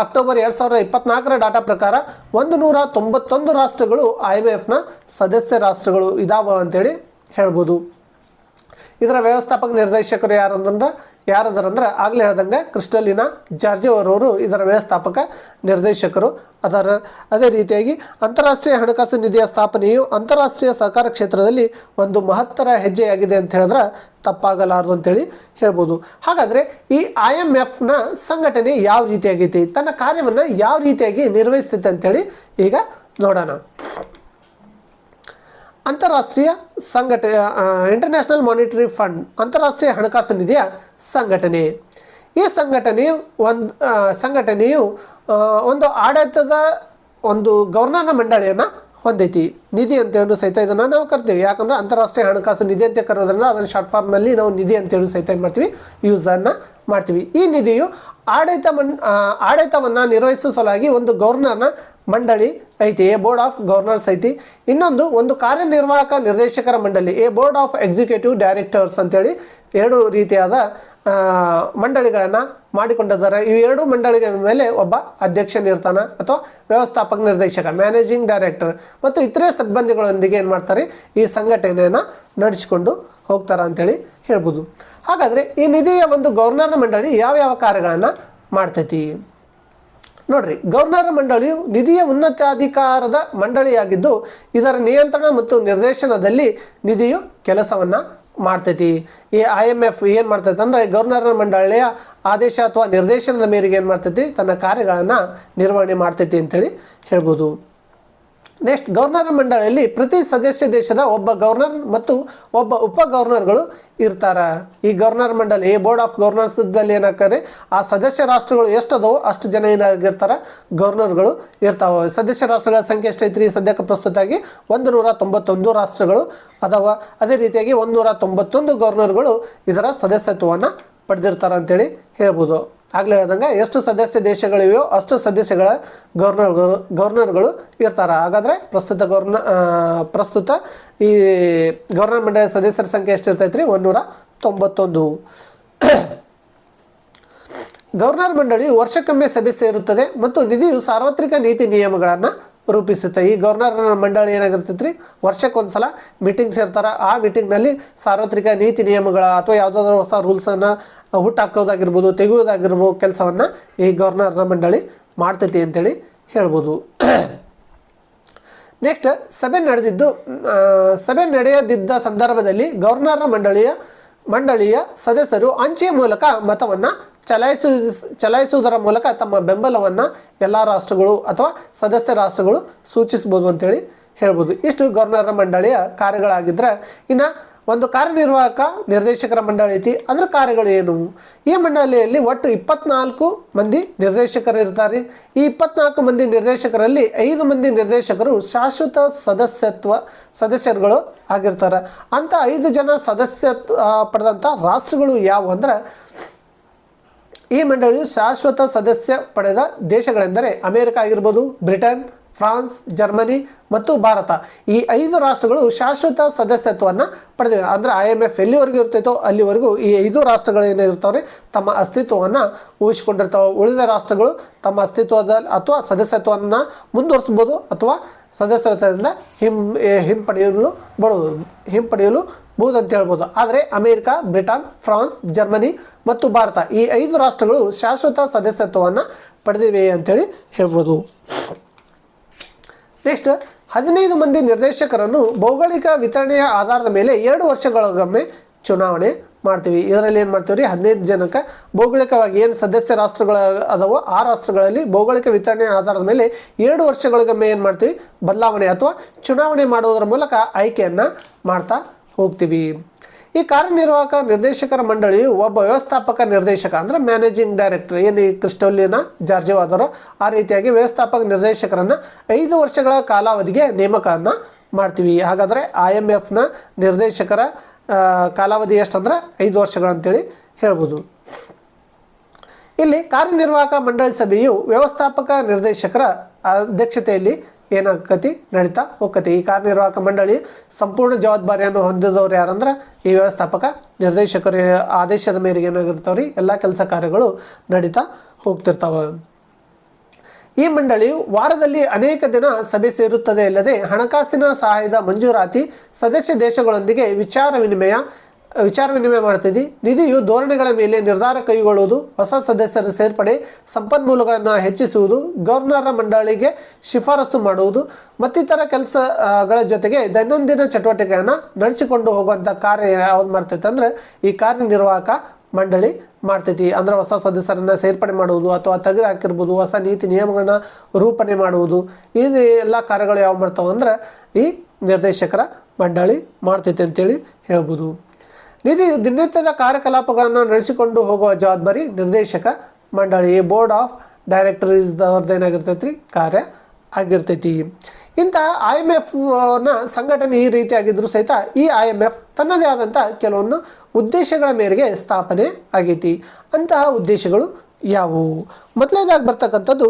ಅಕ್ಟೋಬರ್ 2024ರ ಡಾಟಾ ಪ್ರಕಾರ 191 ರಾಷ್ಟ್ರಗಳು IMFನ ಸದಸ್ಯ ರಾಷ್ಟ್ರಗಳು ಇದಾವ ಅಂತೇಳಿ ಹೇಳ್ಬೋದು. ಇದರ ವ್ಯವಸ್ಥಾಪಕ ನಿರ್ದೇಶಕರು ಯಾರದಾರಂದ್ರೆ ಆಗಲೇ ಹೇಳ್ದಂಗೆ ಕ್ರಿಸ್ಟಲಿನಾ ಜಾರ್ಜಿ ಅವರವರು ಇದರ ವ್ಯವಸ್ಥಾಪಕ ನಿರ್ದೇಶಕರು ಅದರ. ಅದೇ ರೀತಿಯಾಗಿ ಅಂತಾರಾಷ್ಟ್ರೀಯ ಹಣಕಾಸು ನಿಧಿಯ ಸ್ಥಾಪನೆಯು ಅಂತಾರಾಷ್ಟ್ರೀಯ ಸಹಕಾರ ಕ್ಷೇತ್ರದಲ್ಲಿ ಒಂದು ಮಹತ್ತರ ಹೆಜ್ಜೆಯಾಗಿದೆ ಅಂತ ಹೇಳಿದ್ರೆ ತಪ್ಪಾಗಲಾರದು ಅಂತೇಳಿ ಹೇಳ್ಬೋದು. ಹಾಗಾದರೆ ಈ IMFನ ಸಂಘಟನೆ ಯಾವ ರೀತಿಯಾಗೈತಿ, ತನ್ನ ಕಾರ್ಯವನ್ನು ಯಾವ ರೀತಿಯಾಗಿ ನಿರ್ವಹಿಸ್ತೈತೆ ಅಂತೇಳಿ ಈಗ ನೋಡೋಣ. ಅಂತಾರಾಷ್ಟ್ರೀಯ ಇಂಟರ್ನ್ಯಾಷನಲ್ ಮಾನಿಟರಿ ಫಂಡ್ ಅಂತಾರಾಷ್ಟ್ರೀಯ ಹಣಕಾಸು ನಿಧಿಯ ಸಂಘಟನೆ. ಈ ಸಂಘಟನೆಯು ಒಂದು ಆಡಳಿತದ ಒಂದು ಗವರ್ನರ್ನ ಮಂಡಳಿಯನ್ನು ಹೊಂದೈತಿ. ನಿಧಿ ಅಂತೇಳಿ ಸಹಿತ ಇದನ್ನು ನಾವು ಕರಿತೀವಿ. ಯಾಕಂದ್ರೆ ಅಂತಾರಾಷ್ಟ್ರೀಯ ಹಣಕಾಸು ನಿಧಿ ಅಂತ ಕರೋದ್ರಿಂದ ಅದನ್ನು ಶಾರ್ಟ್ ಫಾರ್ಮ್ನಲ್ಲಿ ನಾವು ನಿಧಿ ಅಂತೇಳಿ ಸಹಿತ ಏನು ಮಾಡ್ತೀವಿ, ಯೂಸನ್ನು ಮಾಡ್ತೀವಿ. ಈ ನಿಧಿಯು ಆಡಳಿತವನ್ನು ನಿರ್ವಹಿಸುವ ಸಲುವಾಗಿ ಒಂದು ಗವರ್ನರ್ನ ಮಂಡಳಿ ಐತಿ, ಎ ಬೋರ್ಡ್ ಆಫ್ ಗವರ್ನರ್ಸ್ ಐತಿ. ಇನ್ನೊಂದು ಒಂದು ಕಾರ್ಯನಿರ್ವಾಹಕ ನಿರ್ದೇಶಕರ ಮಂಡಳಿ, A board of executive directors ಅಂತೇಳಿ ಎರಡು ರೀತಿಯಾದ ಮಂಡಳಿಗಳನ್ನು ಮಾಡಿಕೊಂಡಿದ್ದಾರೆ. ಈ ಎರಡು ಮಂಡಳಿಗಳ ಮೇಲೆ ಒಬ್ಬ ಅಧ್ಯಕ್ಷನಿರ್ತಾನೆ ಅಥವಾ ವ್ಯವಸ್ಥಾಪಕ ನಿರ್ದೇಶಕ ಮ್ಯಾನೇಜಿಂಗ್ ಡೈರೆಕ್ಟರ್ ಮತ್ತು ಇತರೆ ಸಿಬ್ಬಂದಿಗಳೊಂದಿಗೆ ಏನು ಮಾಡ್ತಾರೆ, ಈ ಸಂಘಟನೆಯನ್ನು ನಡೆಸಿಕೊಂಡು ಹೋಗ್ತಾರೆ ಅಂತೇಳಿ ಹೇಳ್ಬೋದು. ಹಾಗಾದರೆ ಈ ನಿಧಿಯ ಒಂದು ಗವರ್ನರ್ ಮಂಡಳಿ ಯಾವ ಕಾರ್ಯಗಳನ್ನು ಮಾಡ್ತೈತಿ ನೋಡ್ರಿ. ಗವರ್ನರ್ ಮಂಡಳಿಯು ನಿಧಿಯ ಉನ್ನತಾಧಿಕಾರದ ಮಂಡಳಿಯಾಗಿದ್ದು ಇದರ ನಿಯಂತ್ರಣ ಮತ್ತು ನಿರ್ದೇಶನದಲ್ಲಿ ನಿಧಿಯು ಕೆಲಸವನ್ನು ಮಾಡ್ತೈತಿ. ಈ IMF ಏನು ಮಾಡ್ತೈತೆ ಅಂದರೆ ಗವರ್ನರ್ ಮಂಡಳಿಯ ಆದೇಶ ಅಥವಾ ನಿರ್ದೇಶನದ ಮೇರೆಗೆ ಏನು ಮಾಡ್ತೈತಿ, ತನ್ನ ಕಾರ್ಯಗಳನ್ನು ನಿರ್ವಹಣೆ ಮಾಡ್ತೈತಿ ಅಂತೇಳಿ ಹೇಳ್ಬೋದು. ನೆಕ್ಸ್ಟ್, ಗವರ್ನರ್ ಮಂಡಳಿಯಲ್ಲಿ ಪ್ರತಿ ಸದಸ್ಯ ದೇಶದ ಒಬ್ಬ ಗವರ್ನರ್ ಮತ್ತು ಒಬ್ಬ ಉಪ ಗವರ್ನರ್ಗಳು ಇರ್ತಾರೆ. ಈ ಗವರ್ನರ್ ಮಂಡಳಿ, ಈ ಬೋರ್ಡ್ ಆಫ್ ಗವರ್ನರ್ಸ್ದಲ್ಲಿ ಏನಾಗ್ತಾರೆ, ಆ ಸದಸ್ಯ ರಾಷ್ಟ್ರಗಳು ಎಷ್ಟದೋ ಅಷ್ಟು ಜನ ಏನಾಗಿರ್ತಾರೆ, ಗವರ್ನರ್ಗಳು ಇರ್ತಾವೆ. ಸದಸ್ಯ ರಾಷ್ಟ್ರಗಳ ಸಂಖ್ಯೆ ಎಷ್ಟೈತ್ರಿ ಸದ್ಯಕ್ಕೆ ಪ್ರಸ್ತುತವಾಗಿ 191 ರಾಷ್ಟ್ರಗಳು ಅದಾವ. ಅದೇ ರೀತಿಯಾಗಿ 191 ಗವರ್ನರ್ಗಳು ಇದರ ಸದಸ್ಯತ್ವವನ್ನು ಪಡೆದಿರ್ತಾರೆ ಅಂತೇಳಿ ಹೇಳ್ಬೋದು. ಆಗಲೇ ಹೇಳ್ದಂಗೆ ಎಷ್ಟು ಸದಸ್ಯ ದೇಶಗಳಿವೆಯೋ ಅಷ್ಟು ಸದಸ್ಯಗಳ ಗವರ್ನರ್ಗಳು ಇರ್ತಾರೆ. ಹಾಗಾದರೆ ಪ್ರಸ್ತುತ ಈ ಗವರ್ನರ್ ಮಂಡಳಿಯ ಸದಸ್ಯರ ಸಂಖ್ಯೆ ಎಷ್ಟು ಇರ್ತೈತೆ ರೀ? 191. ಗವರ್ನರ್ ಮಂಡಳಿಯು ವರ್ಷಕ್ಕೊಮ್ಮೆ ಸಭೆ ಸೇರುತ್ತದೆ ಮತ್ತು ನಿಧಿಯು ಸಾರ್ವತ್ರಿಕ ನೀತಿ ನಿಯಮಗಳನ್ನು ರೂಪಿಸುತ್ತೆ. ಈ ಗವರ್ನರ್ ಮಂಡಳಿ ಏನಾಗಿರ್ತೈತೆ ರೀ? ವರ್ಷಕ್ಕೊಂದು ಸಲ ಮೀಟಿಂಗ್ ಸೇರ್ತಾರೆ. ಆ ಮೀಟಿಂಗ್ನಲ್ಲಿ ಸಾರ್ವತ್ರಿಕ ನೀತಿ ನಿಯಮಗಳ ಅಥವಾ ಯಾವುದಾದ್ರೂ ಹೊಸ ರೂಲ್ಸನ್ನು ಹುಟ್ಟಾಕೋದಾಗಿರ್ಬೋದು, ತೆಗೆಯೋದಾಗಿರ್ಬೋದು ಕೆಲಸವನ್ನು ಈ ಗವರ್ನರ್ ಮಂಡಳಿ ಮಾಡ್ತೈತಿ ಅಂತೇಳಿ ಹೇಳ್ಬೋದು. ನೆಕ್ಸ್ಟ್, ಸಭೆ ನಡೆಯದಿದ್ದ ಸಂದರ್ಭದಲ್ಲಿ ಗವರ್ನರ್ ಮಂಡಳಿಯ ಸದಸ್ಯರು ಅಂಚೆಯ ಮೂಲಕ ಮತವನ್ನು ಚಲಾಯಿಸುವುದರ ಮೂಲಕ ತಮ್ಮ ಬೆಂಬಲವನ್ನು ಎಲ್ಲ ರಾಷ್ಟ್ರಗಳು ಅಥವಾ ಸದಸ್ಯ ರಾಷ್ಟ್ರಗಳು ಸೂಚಿಸ್ಬೋದು ಅಂತೇಳಿ ಹೇಳ್ಬೋದು. ಇಷ್ಟು ಗವರ್ನರ್ ಮಂಡಳಿಯ ಕಾರ್ಯಗಳಾಗಿದ್ದರೆ, ಇನ್ನು ಒಂದು ಕಾರ್ಯನಿರ್ವಾಹಕ ನಿರ್ದೇಶಕರ ಮಂಡಳಿ ಐತಿ. ಅದರ ಕಾರ್ಯಗಳು ಏನು? ಈ ಮಂಡಳಿಯಲ್ಲಿ ಒಟ್ಟು 24 ಮಂದಿ ನಿರ್ದೇಶಕರು ಇರ್ತಾರೆ. ಈ 24 ಮಂದಿ ನಿರ್ದೇಶಕರಲ್ಲಿ 5 ಮಂದಿ ನಿರ್ದೇಶಕರು ಶಾಶ್ವತ ಸದಸ್ಯರುಗಳು ಆಗಿರ್ತಾರೆ. ಅಂಥ 5 ಜನ ಸದಸ್ಯತ್ವ ಪಡೆದಂಥ ರಾಷ್ಟ್ರಗಳು ಯಾವುವು ಅಂದ್ರೆ, ಈ ಮಂಡಳಿಯು ಶಾಶ್ವತ ಸದಸ್ಯ ಪಡೆದ ದೇಶಗಳೆಂದರೆ ಅಮೇರಿಕ ಆಗಿರ್ಬೋದು, ಬ್ರಿಟನ್, ಫ್ರಾನ್ಸ್, ಜರ್ಮನಿ ಮತ್ತು ಭಾರತ. ಈ 5 ರಾಷ್ಟ್ರಗಳು ಶಾಶ್ವತ ಸದಸ್ಯತ್ವವನ್ನು ಪಡೆದಿವೆ. ಅಂದರೆ IMF ಎಲ್ಲಿವರೆಗೂ ಇರ್ತೈತೋ ಅಲ್ಲಿವರೆಗೂ ಈ 5 ರಾಷ್ಟ್ರಗಳು ಏನಿರ್ತಾವೆ ತಮ್ಮ ಅಸ್ತಿತ್ವವನ್ನು ಉಳಿಸಿಕೊಂಡಿರ್ತಾವೆ. ಉಳಿದ ರಾಷ್ಟ್ರಗಳು ತಮ್ಮ ಅಸ್ತಿತ್ವದಲ್ಲಿ ಅಥವಾ ಸದಸ್ಯತ್ವವನ್ನು ಮುಂದುವರಿಸ್ಬೋದು ಅಥವಾ ಸದಸ್ಯತ್ವದಿಂದ ಹಿಂಪಡೆಯಲೂಬಹುದು ಅಂತ ಹೇಳ್ಬೋದು. ಆದರೆ ಅಮೇರಿಕ, ಬ್ರಿಟನ್, ಫ್ರಾನ್ಸ್, ಜರ್ಮನಿ ಮತ್ತು ಭಾರತ ಈ 5 ರಾಷ್ಟ್ರಗಳು ಶಾಶ್ವತ ಸದಸ್ಯತ್ವವನ್ನು ಪಡೆದಿವೆ ಅಂತೇಳಿ ಹೇಳ್ಬೋದು. ನೆಕ್ಸ್ಟ್, 15 ಮಂದಿ ನಿರ್ದೇಶಕರನ್ನು ಭೌಗೋಳಿಕ ವಿತರಣೆಯ ಆಧಾರದ ಮೇಲೆ 2 ವರ್ಷಗಳಿಗೊಮ್ಮೆ ಚುನಾವಣೆ ಮಾಡ್ತೀವಿ. ಇದರಲ್ಲಿ ಏನು ಮಾಡ್ತೀವಿ ರೀ? 15 ಜನಕ್ಕೆ ಭೌಗೋಳಿಕವಾಗಿ ಏನು ಸದಸ್ಯ ರಾಷ್ಟ್ರಗಳು ಅದಾವೋ ಆ ರಾಷ್ಟ್ರಗಳಲ್ಲಿ ಭೌಗೋಳಿಕ ವಿತರಣೆಯ ಆಧಾರದ ಮೇಲೆ 2 ವರ್ಷಗಳಿಗೊಮ್ಮೆ ಏನು ಮಾಡ್ತೀವಿ? ಬದಲಾವಣೆ ಅಥವಾ ಚುನಾವಣೆ ಮಾಡುವುದರ ಮೂಲಕ ಆಯ್ಕೆಯನ್ನು ಮಾಡ್ತಾ ಹೋಗ್ತೀವಿ. ಈ ಕಾರ್ಯನಿರ್ವಾಹಕ ನಿರ್ದೇಶಕರ ಮಂಡಳಿಯು ಒಬ್ಬ ವ್ಯವಸ್ಥಾಪಕ ನಿರ್ದೇಶಕ ಅಂದರೆ ಮ್ಯಾನೇಜಿಂಗ್ ಡೈರೆಕ್ಟರ್, ಏನು ಈ ಕ್ರಿಸ್ಟೋಲಿನಾ ಜಾರ್ಜಿಯೋ ಆದರೋ ಆ ರೀತಿಯಾಗಿ ವ್ಯವಸ್ಥಾಪಕ ನಿರ್ದೇಶಕರನ್ನು 5 ವರ್ಷಗಳ ಕಾಲಾವಧಿಗೆ ನೇಮಕವನ್ನು ಮಾಡ್ತೀವಿ. ಹಾಗಾದರೆ IMFನ ನಿರ್ದೇಶಕರ ಕಾಲಾವಧಿ ಎಷ್ಟಂದ್ರೆ 5 ವರ್ಷಗಳಂತೇಳಿ ಹೇಳ್ಬೋದು. ಇಲ್ಲಿ ಕಾರ್ಯನಿರ್ವಾಹಕ ಮಂಡಳಿ ಸಭೆಯು ವ್ಯವಸ್ಥಾಪಕ ನಿರ್ದೇಶಕರ ಅಧ್ಯಕ್ಷತೆಯಲ್ಲಿ ಏನಾಗತಿ ನಡೀತಾ ಹೋಗ್ತೈತಿ. ಈ ಕಾರ್ಯನಿರ್ವಾಹಕ ಮಂಡಳಿ ಸಂಪೂರ್ಣ ಜವಾಬ್ದಾರಿಯನ್ನು ಹೊಂದಿದವರು ಯಾರಂದ್ರೆ ಈ ವ್ಯವಸ್ಥಾಪಕ ನಿರ್ದೇಶಕರ ಆದೇಶದ ಮೇರೆಗೆ ಏನಾಗಿರ್ತಾವ್ರಿ ಎಲ್ಲ ಕೆಲಸ ಕಾರ್ಯಗಳು ನಡೀತಾ ಹೋಗ್ತಿರ್ತಾವೆ. ಈ ಮಂಡಳಿಯು ವಾರದಲ್ಲಿ ಅನೇಕ ದಿನ ಸಭೆ ಸೇರುತ್ತದೆ. ಅಲ್ಲದೆ ಹಣಕಾಸಿನ ಸಹಾಯದ ಮಂಜೂರಾತಿ, ಸದಸ್ಯ ದೇಶಗಳೊಂದಿಗೆ ವಿಚಾರ ವಿನಿಮಯ ಮಾಡ್ತಿದ್ದಿ, ನಿಧಿಯು ಧೋರಣೆಗಳ ಮೇಲೆ ನಿರ್ಧಾರ ಕೈಗೊಳ್ಳುವುದು, ಹೊಸ ಸದಸ್ಯರ ಸೇರ್ಪಡೆ, ಸಂಪನ್ಮೂಲಗಳನ್ನು ಹೆಚ್ಚಿಸುವುದು, ಗವರ್ನರ್ ಮಂಡಳಿಗೆ ಶಿಫಾರಸು ಮಾಡುವುದು ಮತ್ತಿತರ ಕೆಲಸಗಳ ಜೊತೆಗೆ ದೈನಂದಿನ ಚಟುವಟಿಕೆಯನ್ನು ನಡೆಸಿಕೊಂಡು ಹೋಗುವಂಥ ಕಾರ್ಯ ಯಾವ್ದು ಮಾಡ್ತೈತೆ ಅಂದರೆ ಈ ಕಾರ್ಯನಿರ್ವಾಹಕ ಮಂಡಳಿ ಮಾಡ್ತೈತಿ. ಅಂದರೆ ಹೊಸ ಸದಸ್ಯರನ್ನು ಸೇರ್ಪಡೆ ಮಾಡುವುದು ಅಥವಾ ತೆಗೆದು ಹಾಕಿರ್ಬೋದು, ಹೊಸ ನೀತಿ ನಿಯಮಗಳನ್ನ ರೂಪಣೆ ಮಾಡುವುದು, ಈ ಎಲ್ಲ ಕಾರ್ಯಗಳು ಯಾವ ಮಾಡ್ತಾವೆ ಅಂದ್ರೆ ಈ ನಿರ್ದೇಶಕರ ಮಂಡಳಿ ಮಾಡ್ತೈತೆ ಅಂತೇಳಿ ಹೇಳ್ಬೋದು. ನಿಧಿಯು ದಿನನಿತ್ಯದ ಕಾರ್ಯಕಲಾಪಗಳನ್ನು ನಡೆಸಿಕೊಂಡು ಹೋಗುವ ಜವಾಬ್ದಾರಿ ನಿರ್ದೇಶಕ ಮಂಡಳಿ, ಬೋರ್ಡ್ ಆಫ್ ಡೈರೆಕ್ಟರ್ಸ್ ಅವ್ರದ್ದೇನಾಗಿರ್ತೈತಿ ಕಾರ್ಯ ಆಗಿರ್ತೈತಿ. ಇಂತಹ IMFನ ಸಂಘಟನೆ ಈ ರೀತಿಯಾಗಿದ್ದರೂ ಸಹಿತ ಈ IMF ತನ್ನದೇ ಆದಂಥ ಕೆಲವೊಂದು ಉದ್ದೇಶಗಳ ಮೇರೆಗೆ ಸ್ಥಾಪನೆ ಆಗೈತಿ. ಅಂತಹ ಉದ್ದೇಶಗಳು ಯಾವುವು? ಮೊದಲನೇದಾಗಿ ಬರ್ತಕ್ಕಂಥದ್ದು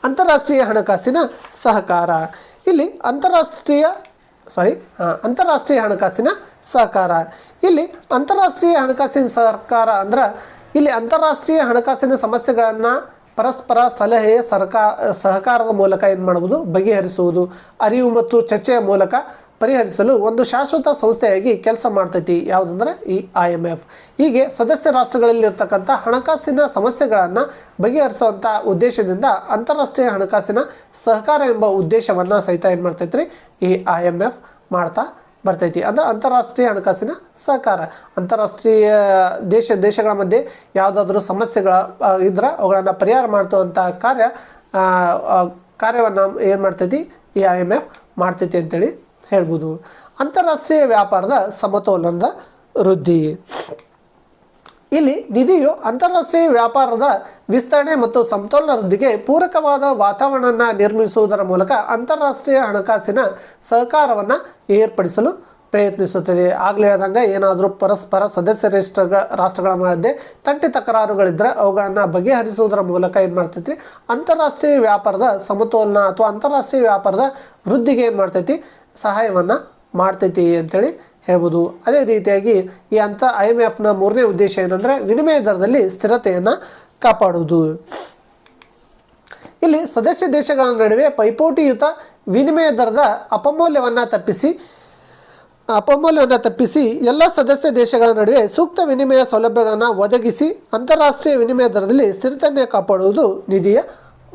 ಅಂತಾರಾಷ್ಟ್ರೀಯ ಹಣಕಾಸಿನ ಸಹಕಾರ. ಇಲ್ಲಿ ಅಂತಾರಾಷ್ಟ್ರೀಯ ಹಣಕಾಸಿನ ಸಹಕಾರ. ಇಲ್ಲಿ ಅಂತಾರಾಷ್ಟ್ರೀಯ ಹಣಕಾಸಿನ ಸಹಕಾರ ಅಂದ್ರೆ ಇಲ್ಲಿ ಅಂತಾರಾಷ್ಟ್ರೀಯ ಹಣಕಾಸಿನ ಸಮಸ್ಯೆಗಳನ್ನು ಪರಸ್ಪರ ಸಲಹೆ ಸಹಕಾರದ ಮೂಲಕ ಏನು ಮಾಡ್ಬೋದು ಬಗೆಹರಿಸುವುದು, ಅರಿವು ಮತ್ತು ಚರ್ಚೆಯ ಮೂಲಕ ಪರಿಹರಿಸಲು ಒಂದು ಶಾಶ್ವತ ಸಂಸ್ಥೆಯಾಗಿ ಕೆಲಸ ಮಾಡ್ತೈತಿ. ಯಾವುದಂದ್ರೆ ಈ IMF. ಹೀಗೆ ಸದಸ್ಯ ರಾಷ್ಟ್ರಗಳಲ್ಲಿ ಇರ್ತಕ್ಕಂಥ ಹಣಕಾಸಿನ ಸಮಸ್ಯೆಗಳನ್ನು ಬಗೆಹರಿಸುವಂಥ ಉದ್ದೇಶದಿಂದ ಅಂತಾರಾಷ್ಟ್ರೀಯ ಹಣಕಾಸಿನ ಸಹಕಾರ ಎಂಬ ಉದ್ದೇಶವನ್ನು ಸಹಿತ ಏನು ಮಾಡ್ತೈತ್ರಿ ಈ IMF ಮಾಡ್ತಾ ಬರ್ತೈತಿ. ಅಂದರೆ ಅಂತಾರಾಷ್ಟ್ರೀಯ ಹಣಕಾಸಿನ ಸಹಕಾರ. ಅಂತಾರಾಷ್ಟ್ರೀಯ ದೇಶಗಳ ಮಧ್ಯೆ ಯಾವುದಾದ್ರೂ ಸಮಸ್ಯೆಗಳ ಇದ್ರೆ ಅವುಗಳನ್ನು ಪರಿಹಾರ ಮಾಡುವಂಥ ಕಾರ್ಯವನ್ನು ಏನು ಮಾಡ್ತೈತಿ ಈ IMF ಮಾಡ್ತೈತಿ ಅಂತೇಳಿ ಹೇಳ್ಬೋದು. ಅಂತಾರಾಷ್ಟ್ರೀಯ ವ್ಯಾಪಾರದ ಸಮತೋಲನದ ವೃದ್ಧಿ. ಇಲ್ಲಿ ನಿಧಿಯು ಅಂತಾರಾಷ್ಟ್ರೀಯ ವ್ಯಾಪಾರದ ವಿಸ್ತರಣೆ ಮತ್ತು ಸಮತೋಲನ ವೃದ್ಧಿಗೆ ಪೂರಕವಾದ ವಾತಾವರಣವನ್ನು ನಿರ್ಮಿಸುವುದರ ಮೂಲಕ ಅಂತಾರಾಷ್ಟ್ರೀಯ ಹಣಕಾಸಿನ ಸಹಕಾರವನ್ನು ಏರ್ಪಡಿಸಲು ಪ್ರಯತ್ನಿಸುತ್ತದೆ. ಆಗಲೇ ಹೇಳ್ದಂಗೆ ಏನಾದರೂ ಪರಸ್ಪರ ಸದಸ್ಯ ರಾಷ್ಟ್ರಗಳ ಮಧ್ಯೆ ತಂಟಿ ತಕರಾರುಗಳಿದ್ದರೆ ಅವುಗಳನ್ನು ಬಗೆಹರಿಸುವುದರ ಮೂಲಕ ಏನು ಮಾಡ್ತೈತಿ, ಅಂತಾರಾಷ್ಟ್ರೀಯ ವ್ಯಾಪಾರದ ಸಮತೋಲನ ಅಥವಾ ಅಂತಾರಾಷ್ಟ್ರೀಯ ವ್ಯಾಪಾರದ ವೃದ್ಧಿಗೆ ಏನು ಮಾಡ್ತೈತಿ, ಸಹಾಯವನ್ನು ಮಾಡ್ತೈತಿ ಅಂತೇಳಿ ಹೇಳ್ಬೋದು. ಅದೇ ರೀತಿಯಾಗಿ ಈ IMFನ ಮೂರನೇ ಉದ್ದೇಶ ಏನಂದರೆ ವಿನಿಮಯ ದರದಲ್ಲಿ ಸ್ಥಿರತೆಯನ್ನು ಕಾಪಾಡುವುದು. ಇಲ್ಲಿ ಸದಸ್ಯ ದೇಶಗಳ ನಡುವೆ ಪೈಪೋಟಿಯುತ ವಿನಿಮಯ ದರದ ಅಪಮೌಲ್ಯವನ್ನು ತಪ್ಪಿಸಿ ಎಲ್ಲ ಸದಸ್ಯ ದೇಶಗಳ ನಡುವೆ ಸೂಕ್ತ ವಿನಿಮಯ ಸೌಲಭ್ಯಗಳನ್ನು ಒದಗಿಸಿ ಅಂತಾರಾಷ್ಟ್ರೀಯ ವಿನಿಮಯ ದರದಲ್ಲಿ ಸ್ಥಿರತೆಯನ್ನು ಕಾಪಾಡುವುದು ನಿಧಿಯ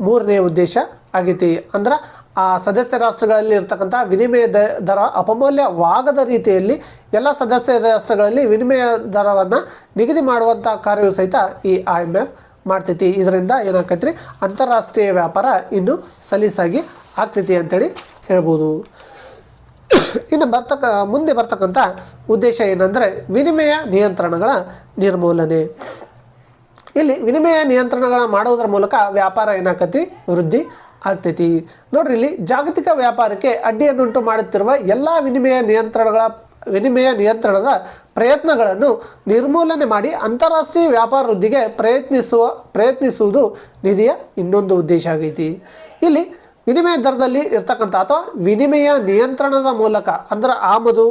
ಮೂರನೇ ಉದ್ದೇಶ ಆಗೈತಿ. ಅಂದ್ರೆ ಆ ಸದಸ್ಯ ರಾಷ್ಟ್ರಗಳಲ್ಲಿ ಇರ್ತಕ್ಕಂಥ ವಿನಿಮಯ ದರ ಅಪಮೌಲ್ಯವಾಗದ ರೀತಿಯಲ್ಲಿ ಎಲ್ಲ ಸದಸ್ಯ ರಾಷ್ಟ್ರಗಳಲ್ಲಿ ವಿನಿಮಯ ದರವನ್ನು ನಿಗದಿ ಮಾಡುವಂಥ ಕಾರ್ಯವೂ ಸಹಿತ ಈ IMF ಮಾಡ್ತೈತಿ. ಇದರಿಂದ ಏನಾಗ್ತೈತಿ, ಅಂತಾರಾಷ್ಟ್ರೀಯ ವ್ಯಾಪಾರ ಇನ್ನೂ ಸಲೀಸಾಗಿ ಆಗ್ತೈತಿ ಅಂತೇಳಿ ಹೇಳ್ಬೋದು. ಇನ್ನು ಮುಂದೆ ಬರ್ತಕ್ಕಂಥ ಉದ್ದೇಶ ಏನಂದರೆ ವಿನಿಮಯ ನಿಯಂತ್ರಣಗಳ ನಿರ್ಮೂಲನೆ. ಇಲ್ಲಿ ವಿನಿಮಯ ನಿಯಂತ್ರಣಗಳ ಮಾಡೋದ್ರ ಮೂಲಕ ವ್ಯಾಪಾರ ಏನಾಗ್ತೈತಿ, ವೃದ್ಧಿ ಆಗ್ತೈತಿ. ನೋಡ್ರಿ, ಇಲ್ಲಿ ಜಾಗತಿಕ ವ್ಯಾಪಾರಕ್ಕೆ ಅಡ್ಡಿಯನ್ನುಂಟು ಮಾಡುತ್ತಿರುವ ಎಲ್ಲ ವಿನಿಮಯ ನಿಯಂತ್ರಣದ ಪ್ರಯತ್ನಗಳನ್ನು ನಿರ್ಮೂಲನೆ ಮಾಡಿ ಅಂತಾರಾಷ್ಟ್ರೀಯ ವ್ಯಾಪಾರ ವೃದ್ಧಿಗೆ ಪ್ರಯತ್ನಿಸುವುದು ನಿಧಿಯ ಇನ್ನೊಂದು ಉದ್ದೇಶ ಆಗೈತಿ. ಇಲ್ಲಿ ವಿನಿಮಯ ದರದಲ್ಲಿ ಇರ್ತಕ್ಕಂಥ ಅಥವಾ ವಿನಿಮಯ ನಿಯಂತ್ರಣದ ಮೂಲಕ ಅಂದ್ರೆ ಆಮದು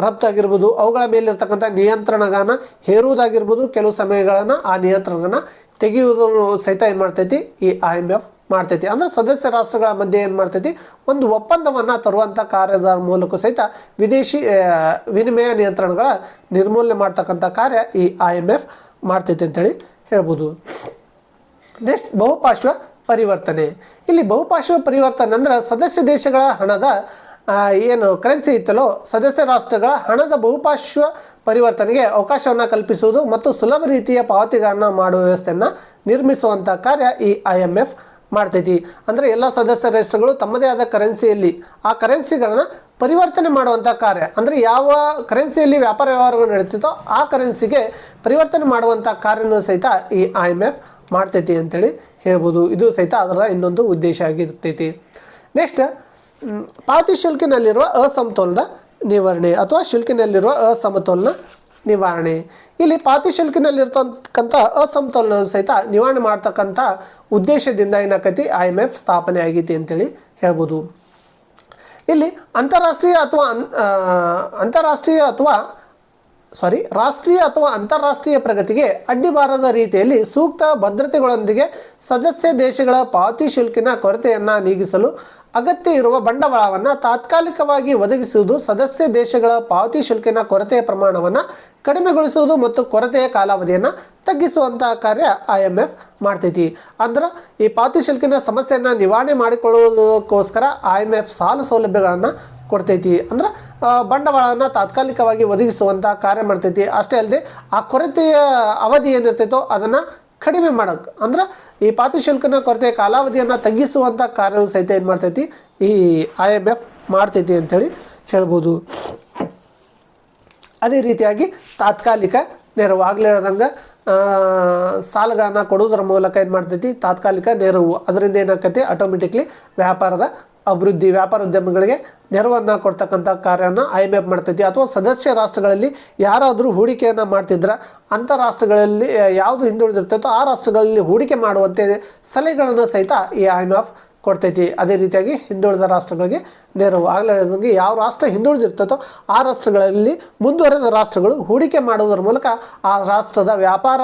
ರಫ್ತು ಆಗಿರ್ಬೋದು, ಅವುಗಳ ಮೇಲೆ ಇರ್ತಕ್ಕಂಥ ನಿಯಂತ್ರಣಗಳನ್ನು ಹೇರುವುದಾಗಿರ್ಬೋದು, ಕೆಲವು ಸಮಯಗಳನ್ನು ಆ ನಿಯಂತ್ರಣಗಳನ್ನು ತೆಗೆಯುವುದು ಸಹಿತ ಏನು ಮಾಡ್ತೈತಿ, ಈ IMF ಮಾಡ್ತೈತಿ. ಅಂದರೆ ಸದಸ್ಯ ರಾಷ್ಟ್ರಗಳ ಮಧ್ಯೆ ಏನು ಮಾಡ್ತೈತಿ, ಒಂದು ಒಪ್ಪಂದವನ್ನು ತರುವಂಥ ಕಾರ್ಯದ ಮೂಲಕ ಸಹಿತ ವಿದೇಶಿ ವಿನಿಮಯ ನಿಯಂತ್ರಣಗಳ ನಿರ್ಮೂಲನೆ ಮಾಡ್ತಕ್ಕಂಥ ಕಾರ್ಯ ಈ IMF ಮಾಡ್ತೈತಿ ಅಂತೇಳಿ ಹೇಳ್ಬೋದು. ನೆಕ್ಸ್ಟ್, ಬಹುಪಾರ್ಶ್ವ ಪರಿವರ್ತನೆ. ಇಲ್ಲಿ ಬಹುಪಾರ್ಶ್ವ ಪರಿವರ್ತನೆ ಅಂದರೆ ಸದಸ್ಯ ದೇಶಗಳ ಹಣದ ಏನು ಕರೆನ್ಸಿ ಇತ್ತಲೋ ಸದಸ್ಯ ರಾಷ್ಟ್ರಗಳ ಹಣದ ಬಹುಪಾರ್ಶ್ವ ಪರಿವರ್ತನೆಗೆ ಅವಕಾಶವನ್ನು ಕಲ್ಪಿಸುವುದು ಮತ್ತು ಸುಲಭ ರೀತಿಯ ಪಾವತಿಗಳನ್ನು ಮಾಡುವ ವ್ಯವಸ್ಥೆಯನ್ನು ನಿರ್ಮಿಸುವಂಥ ಕಾರ್ಯ ಈ IMF ಮಾಡ್ತೈತಿ. ಅಂದರೆ ಎಲ್ಲ ಸದಸ್ಯ ರಾಷ್ಟ್ರಗಳು ತಮ್ಮದೇ ಆದ ಕರೆನ್ಸಿಯಲ್ಲಿ ಆ ಕರೆನ್ಸಿಗಳನ್ನು ಪರಿವರ್ತನೆ ಮಾಡುವಂಥ ಕಾರ್ಯ, ಅಂದರೆ ಯಾವ ಕರೆನ್ಸಿಯಲ್ಲಿ ವ್ಯಾಪಾರ ವ್ಯವಹಾರಗಳು ನಡೀತಿತ್ತೋ ಆ ಕರೆನ್ಸಿಗೆ ಪರಿವರ್ತನೆ ಮಾಡುವಂಥ ಕಾರ್ಯನೂ ಸಹಿತ ಈ IMF ಮಾಡ್ತೈತಿ ಅಂತೇಳಿ ಹೇಳ್ಬೋದು. ಇದು ಸಹಿತ ಅದರ ಇನ್ನೊಂದು ಉದ್ದೇಶ ಆಗಿರ್ತೈತಿ. ನೆಕ್ಸ್ಟ್, ಪಾವತಿ ಶುಲ್ಕಿನಲ್ಲಿರುವ ಅಸಮತೋಲನದ ನಿವಾರಣೆ ಅಥವಾ ಶುಲ್ಕಿನಲ್ಲಿರುವ ಅಸಮತೋಲನ ನಿವಾರಣೆ. ಇಲ್ಲಿ ಪಾವತಿ ಶುಲ್ಕಿನಲ್ಲಿರ್ತಕ್ಕಂಥ ಅಸಮತೋಲನ ಸಹಿತ ನಿವಾರಣೆ ಮಾಡ್ತಕ್ಕಂಥ ಉದ್ದೇಶದಿಂದ ಏನಾಕೈತಿ, IMF ಸ್ಥಾಪನೆ ಆಗೈತಿ ಅಂತೇಳಿ ಹೇಳ್ಬೋದು. ಇಲ್ಲಿ ರಾಷ್ಟ್ರೀಯ ಅಥವಾ ಅಂತಾರಾಷ್ಟ್ರೀಯ ಪ್ರಗತಿಗೆ ಅಡ್ಡಿಬಾರದ ರೀತಿಯಲ್ಲಿ ಸೂಕ್ತ ಭದ್ರತೆಗಳೊಂದಿಗೆ ಸದಸ್ಯ ದೇಶಗಳ ಪಾವತಿ ಶುಲ್ಕಿನ ಕೊರತೆಯನ್ನು ನೀಗಿಸಲು ಅಗತ್ಯ ಇರುವ ಬಂಡವಾಳವನ್ನು ತಾತ್ಕಾಲಿಕವಾಗಿ ಒದಗಿಸುವುದು, ಸದಸ್ಯ ದೇಶಗಳ ಪಾವತಿ ಶುಲ್ಕಿನ ಕೊರತೆಯ ಪ್ರಮಾಣವನ್ನು ಕಡಿಮೆಗೊಳಿಸುವುದು ಮತ್ತು ಕೊರತೆಯ ಕಾಲಾವಧಿಯನ್ನು ತಗ್ಗಿಸುವಂಥ ಕಾರ್ಯ IMF ಮಾಡ್ತೈತಿ. ಅಂದ್ರೆ ಈ ಪಾವತಿ ಶುಲ್ಕಿನ ಸಮಸ್ಯೆಯನ್ನು ನಿವಾರಣೆ ಮಾಡಿಕೊಳ್ಳುವುದಕ್ಕೋಸ್ಕರ IMF ಸಾಲ ಸೌಲಭ್ಯಗಳನ್ನು ಕೊಡ್ತೈತಿ. ಅಂದ್ರೆ ಬಂಡವಾಳವನ್ನು ತಾತ್ಕಾಲಿಕವಾಗಿ ಒದಗಿಸುವಂಥ ಕಾರ್ಯ ಮಾಡ್ತೈತಿ. ಅಷ್ಟೇ ಅಲ್ಲದೆ ಆ ಕೊರತೆಯ ಅವಧಿ ಏನಿರ್ತೈತೋ ಅದನ್ನು ಕಡಿಮೆ ಮಾಡೋಕ್ಕೆ, ಅಂದ್ರೆ ಈ ಪಾವತಿ ಶುಲ್ಕನ ಕೊರತೆಯ ಕಾಲಾವಧಿಯನ್ನು ತಗ್ಗಿಸುವಂಥ ಕಾರ್ಯವು ಸಹಿತ ಏನು ಮಾಡ್ತೈತಿ, ಈ IMF ಮಾಡ್ತೈತಿ ಅಂಥೇಳಿ ಹೇಳ್ಬೋದು. ಅದೇ ರೀತಿಯಾಗಿ ತಾತ್ಕಾಲಿಕ ನೆರವು, ಆಗಲೇ ಹೇಳ್ದಂಗೆ ಸಾಲಗಳನ್ನು ಕೊಡುವುದರ ಮೂಲಕ ಏನು ಮಾಡ್ತೈತಿ, ತಾತ್ಕಾಲಿಕ ನೆರವು. ಅದರಿಂದ ಏನಾಗ್ತೈತಿ, ಆಟೋಮೆಟಿಕ್ಲಿ ವ್ಯಾಪಾರದ ಅಭಿವೃದ್ಧಿ, ವ್ಯಾಪಾರ ಉದ್ಯಮಗಳಿಗೆ ನೆರವನ್ನು ಕೊಡ್ತಕ್ಕಂಥ ಕಾರ್ಯವನ್ನು IMF ಮಾಡ್ತೈತಿ. ಅಥವಾ ಸದಸ್ಯ ರಾಷ್ಟ್ರಗಳಲ್ಲಿ ಯಾರಾದರೂ ಹೂಡಿಕೆಯನ್ನು ಮಾಡ್ತಿದ್ರೆ ಅಂಥ ರಾಷ್ಟ್ರಗಳಲ್ಲಿ ಯಾವುದು ಹಿಂದುಳಿದಿರ್ತೈತೋ ಆ ರಾಷ್ಟ್ರಗಳಲ್ಲಿ ಹೂಡಿಕೆ ಮಾಡುವಂತೆ ಸಲಹೆಗಳನ್ನು ಸಹಿತ ಈ IMF ಕೊಡ್ತೈತಿ. ಅದೇ ರೀತಿಯಾಗಿ ಹಿಂದುಳಿದ ರಾಷ್ಟ್ರಗಳಿಗೆ ನೆರವು, ಆಗಲೇ ಯಾವ ರಾಷ್ಟ್ರ ಹಿಂದುಳಿದಿರ್ತೈತೋ ಆ ರಾಷ್ಟ್ರಗಳಲ್ಲಿ ಮುಂದುವರೆದ ರಾಷ್ಟ್ರಗಳು ಹೂಡಿಕೆ ಮಾಡುವುದರ ಮೂಲಕ ಆ ರಾಷ್ಟ್ರದ ವ್ಯಾಪಾರ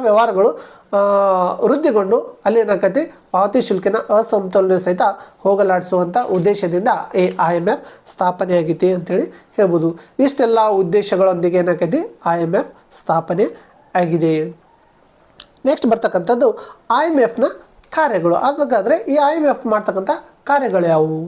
ವ್ಯವಹಾರಗಳು ವೃದ್ಧಿಗೊಂಡು ಅಲ್ಲಿ ಏನಾಕೈತಿ, ಪಾವತಿ ಶುಲ್ಕಿನ ಅಸಮತೋಲನ ಸಹಿತ ಹೋಗಲಾಡಿಸುವಂಥ ಉದ್ದೇಶದಿಂದ ಈ IMF ಸ್ಥಾಪನೆ ಆಗೈತಿ ಅಂತೇಳಿ ಹೇಳ್ಬೋದು. ಇಷ್ಟೆಲ್ಲ ಉದ್ದೇಶಗಳೊಂದಿಗೆ ಏನಾಕೈತಿ, IMF ಸ್ಥಾಪನೆ ಆಗಿದೆ. ನೆಕ್ಸ್ಟ್ ಬರ್ತಕ್ಕಂಥದ್ದು IMFನ ಕಾರ್ಯಗಳು. ಹಾಗಾದರೆ ಈ IMF ಮಾಡ್ತಕ್ಕಂಥ ಕಾರ್ಯಗಳು ಯಾವುವು?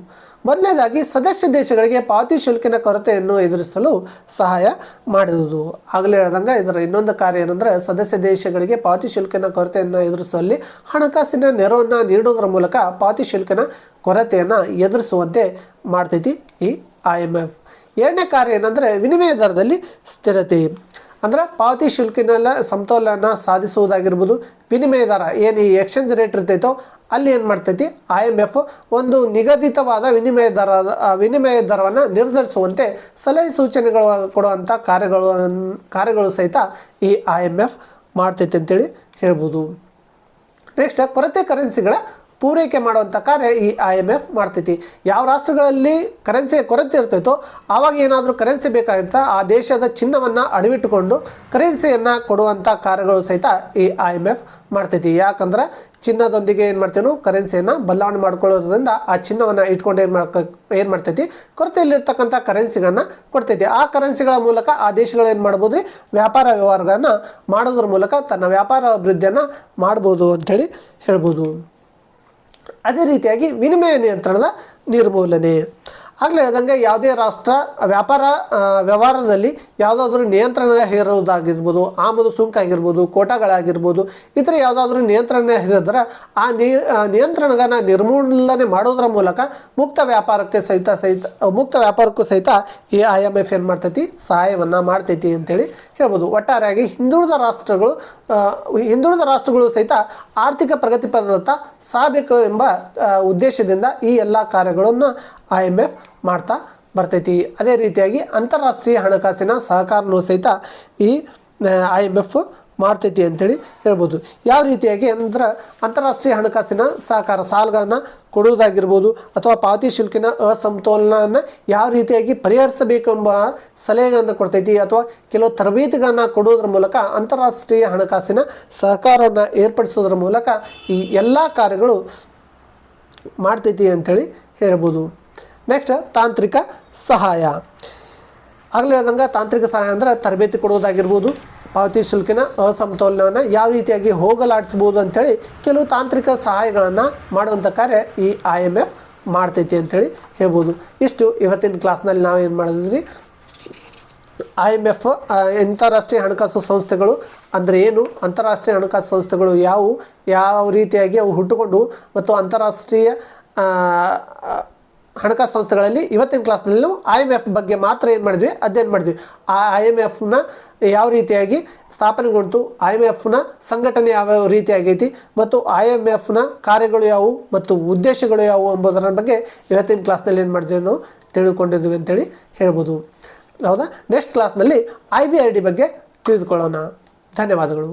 ಮೊದಲನೇದಾಗಿ ಸದಸ್ಯ ದೇಶಗಳಿಗೆ ಪಾವತಿ ಶುಲ್ಕಿನ ಕೊರತೆಯನ್ನು ಎದುರಿಸಲು ಸಹಾಯ ಮಾಡುವುದು. ಆಗಲೇ ಹೇಳ್ದಂಗೆ ಇದರ ಇನ್ನೊಂದು ಕಾರ್ಯ ಏನಂದರೆ ಸದಸ್ಯ ದೇಶಗಳಿಗೆ ಪಾವತಿ ಶುಲ್ಕಿನ ಕೊರತೆಯನ್ನು ಎದುರಿಸುವಲ್ಲಿ ಹಣಕಾಸಿನ ನೆರವನ್ನು ನೀಡುವುದರ ಮೂಲಕ ಪಾವತಿ ಶುಲ್ಕಿನ ಕೊರತೆಯನ್ನು ಎದುರಿಸುವಂತೆ ಮಾಡ್ತೈತಿ ಈ IMF. ಎರಡನೇ ಕಾರ್ಯ ಏನಂದರೆ ವಿನಿಮಯ ದರದಲ್ಲಿ ಸ್ಥಿರತೆ. ಅಂದರೆ ಪಾವತಿ ಶುಲ್ಕಿನೆಲ್ಲ ಸಮತೋಲನ ಸಾಧಿಸುವುದಾಗಿರ್ಬೋದು. ವಿನಿಮಯ ದರ ಏನು ಈ ಎಕ್ಸ್ಚೇಂಜ್ ರೇಟ್ ಇರ್ತೈತೋ ಅಲ್ಲಿ ಏನು ಮಾಡ್ತೈತಿ IMF ಒಂದು ನಿಗದಿತವಾದ ವಿನಿಮಯ ದರವನ್ನು ನಿರ್ಧರಿಸುವಂತೆ ಸಲಹೆ ಸೂಚನೆಗಳು ಕೊಡುವಂಥ ಕಾರ್ಯಗಳು ಸಹಿತ ಈ IMF ಮಾಡ್ತೈತೆ ಅಂತೇಳಿ ಹೇಳ್ಬೋದು. ನೆಕ್ಸ್ಟ್ ಕೊರತೆ ಕರೆನ್ಸಿಗಳ ಪೂರೈಕೆ ಮಾಡುವಂಥ ಕಾರ್ಯ ಈ IMF ಮಾಡ್ತೈತಿ. ಯಾವ ರಾಷ್ಟ್ರಗಳಲ್ಲಿ ಕರೆನ್ಸಿಯ ಕೊರತೆ ಇರ್ತೈತೋ ಆವಾಗ ಏನಾದರೂ ಕರೆನ್ಸಿ ಬೇಕಾಗಿತ್ತಾ ಆ ದೇಶದ ಚಿನ್ನವನ್ನು ಅಡವಿಟ್ಟುಕೊಂಡು ಕರೆನ್ಸಿಯನ್ನು ಕೊಡುವಂಥ ಕಾರ್ಯಗಳು ಸಹಿತ ಈ IMF ಮಾಡ್ತೈತಿ. ಯಾಕಂದ್ರೆ ಚಿನ್ನದೊಂದಿಗೆ ಏನು ಮಾಡ್ತೀವಿ ನಾವು ಕರೆನ್ಸಿಯನ್ನು ಬದಲಾವಣೆ ಮಾಡ್ಕೊಳ್ಳೋದ್ರಿಂದ ಆ ಚಿನ್ನವನ್ನು ಇಟ್ಕೊಂಡು ಏನು ಮಾಡ್ತೈತಿ ಕೊರತೆಯಲ್ಲಿರ್ತಕ್ಕಂಥ ಕರೆನ್ಸಿಗಳನ್ನು ಕೊಡ್ತೈತಿ. ಆ ಕರೆನ್ಸಿಗಳ ಮೂಲಕ ಆ ದೇಶಗಳು ಏನು ಮಾಡ್ಬೋದು ರೀ ವ್ಯಾಪಾರ ವ್ಯವಹಾರಗಳನ್ನು ಮಾಡೋದ್ರ ಮೂಲಕ ತನ್ನ ವ್ಯಾಪಾರ ಅಭಿವೃದ್ಧಿಯನ್ನು ಮಾಡ್ಬೋದು ಅಂಥೇಳಿ ಹೇಳ್ಬೋದು. ಅದೇ ರೀತಿಯಾಗಿ ವಿನಿಮಯ ನಿಯಂತ್ರಣದ ನಿರ್ಮೂಲನೆ. ಆಗಲೇ ಹೇಳ್ದಂಗೆ ಯಾವುದೇ ರಾಷ್ಟ್ರ ವ್ಯವಹಾರದಲ್ಲಿ ಯಾವುದಾದ್ರೂ ನಿಯಂತ್ರಣ ಹೇರುವುದಾಗಿರ್ಬೋದು, ಆಮದು ಸುಂಕ ಆಗಿರ್ಬೋದು, ಕೋಟಾಗಳಾಗಿರ್ಬೋದು, ಈ ಥರ ಯಾವುದಾದ್ರೂ ನಿಯಂತ್ರಣ ಹೇರಿದ್ರೆ ಆ ನಿಯಂತ್ರಣಗಳನ್ನ ನಿರ್ಮೂಲನೆ ಮಾಡೋದ್ರ ಮೂಲಕ ಮುಕ್ತ ವ್ಯಾಪಾರಕ್ಕೂ ಸಹಿತ ಈ IMF ಏನು ಮಾಡ್ತೈತಿ ಸಹಾಯವನ್ನು ಮಾಡ್ತೈತಿ ಅಂತೇಳಿ ಹೇಳ್ಬೋದು. ಒಟ್ಟಾರೆಯಾಗಿ ಹಿಂದುಳಿದ ರಾಷ್ಟ್ರಗಳು ಸಹಿತ ಆರ್ಥಿಕ ಪ್ರಗತಿ ಪದದತ್ತ ಸಾಗಬೇಕು ಎಂಬ ಉದ್ದೇಶದಿಂದ ಈ ಎಲ್ಲ ಕಾರ್ಯಗಳನ್ನು IMF ಮಾಡ್ತಾ ಬರ್ತೈತಿ. ಅದೇ ರೀತಿಯಾಗಿ ಅಂತಾರಾಷ್ಟ್ರೀಯ ಹಣಕಾಸಿನ ಸಹಕಾರನೂ ಸಹಿತ ಈ IMF ಮಾಡ್ತೈತಿ ಅಂತೇಳಿ ಹೇಳ್ಬೋದು. ಯಾವ ರೀತಿಯಾಗಿ ಅಂದ್ರೆ ಅಂತಾರಾಷ್ಟ್ರೀಯ ಹಣಕಾಸಿನ ಸಹಕಾರ ಸಾಲಗಳನ್ನು ಕೊಡುವುದಾಗಿರ್ಬೋದು ಅಥವಾ ಪಾವತಿ ಶುಲ್ಕಿನ ಅಸಮತೋಲನವನ್ನು ಯಾವ ರೀತಿಯಾಗಿ ಪರಿಹರಿಸಬೇಕು ಎಂಬ ಸಲಹೆಗಳನ್ನು ಕೊಡ್ತೈತಿ ಅಥವಾ ಕೆಲವು ತರಬೇತಿಗಳನ್ನು ಕೊಡುವುದರ ಮೂಲಕ ಅಂತಾರಾಷ್ಟ್ರೀಯ ಹಣಕಾಸಿನ ಸಹಕಾರವನ್ನು ಏರ್ಪಡಿಸೋದ್ರ ಮೂಲಕ ಈ ಎಲ್ಲ ಕಾರ್ಯಗಳು ಮಾಡ್ತೈತಿ ಅಂಥೇಳಿ ಹೇಳ್ಬೋದು. ನೆಕ್ಸ್ಟ್ ತಾಂತ್ರಿಕ ಸಹಾಯ. ಆಗಲೇ ಹೇಳ್ದಂಗೆ ತಾಂತ್ರಿಕ ಸಹಾಯ ಅಂದರೆ ತರಬೇತಿ ಕೊಡುವುದಾಗಿರ್ಬೋದು, ಪಾವತಿ ಶುಲ್ಕಿನ ಅಸಮತೋಲನವನ್ನು ಯಾವ ರೀತಿಯಾಗಿ ಹೋಗಲಾಡಿಸ್ಬೋದು ಅಂಥೇಳಿ ಕೆಲವು ತಾಂತ್ರಿಕ ಸಹಾಯಗಳನ್ನು ಮಾಡುವಂಥ ಕಾರ್ಯ ಈ IMF ಮಾಡ್ತೈತಿ ಅಂಥೇಳಿ ಹೇಳ್ಬೋದು. ಇಷ್ಟು ಇವತ್ತಿನ ಕ್ಲಾಸ್ನಲ್ಲಿ ನಾವು ಏನು ಮಾಡಿದ್ವಿ, IMF ಅಂತಾರಾಷ್ಟ್ರೀಯ ಹಣಕಾಸು ಸಂಸ್ಥೆಗಳು ಅಂದರೆ ಏನು, ಅಂತಾರಾಷ್ಟ್ರೀಯ ಹಣಕಾಸು ಸಂಸ್ಥೆಗಳು ಯಾವ ರೀತಿಯಾಗಿ ಅವು ಹುಟ್ಟುಕೊಂಡು ಮತ್ತು ಅಂತಾರಾಷ್ಟ್ರೀಯ ಹಣಕಾಸು ಸಂಸ್ಥೆಗಳಲ್ಲಿ ಇವತ್ತಿನ ಕ್ಲಾಸ್ನಲ್ಲಿ ನಾವು IMF ಬಗ್ಗೆ ಮಾತ್ರ ಏನು ಮಾಡಿದ್ವಿ ಅಧ್ಯಯನ ಮಾಡಿದ್ವಿ. ಆ IMFನ ಯಾವ ರೀತಿಯಾಗಿ ಸ್ಥಾಪನೆಗೊಂಡು IMFನ ಸಂಘಟನೆ ಯಾವ ರೀತಿಯಾಗೈತಿ ಮತ್ತು IMFನ ಕಾರ್ಯಗಳು ಯಾವುವು ಮತ್ತು ಉದ್ದೇಶಗಳು ಯಾವುವು ಎಂಬುದರ ಬಗ್ಗೆ ಇವತ್ತಿನ ಕ್ಲಾಸ್ನಲ್ಲಿ ಏನು ಮಾಡಿದ್ವಿ ನಾವು ತಿಳಿದುಕೊಂಡಿದ್ವಿ ಅಂತೇಳಿ ಹೇಳ್ಬೋದು. ಹೌದಾ? ನೆಕ್ಸ್ಟ್ ಕ್ಲಾಸ್ನಲ್ಲಿ IBRD ಬಗ್ಗೆ ತಿಳಿದುಕೊಳ್ಳೋಣ. ಧನ್ಯವಾದಗಳು.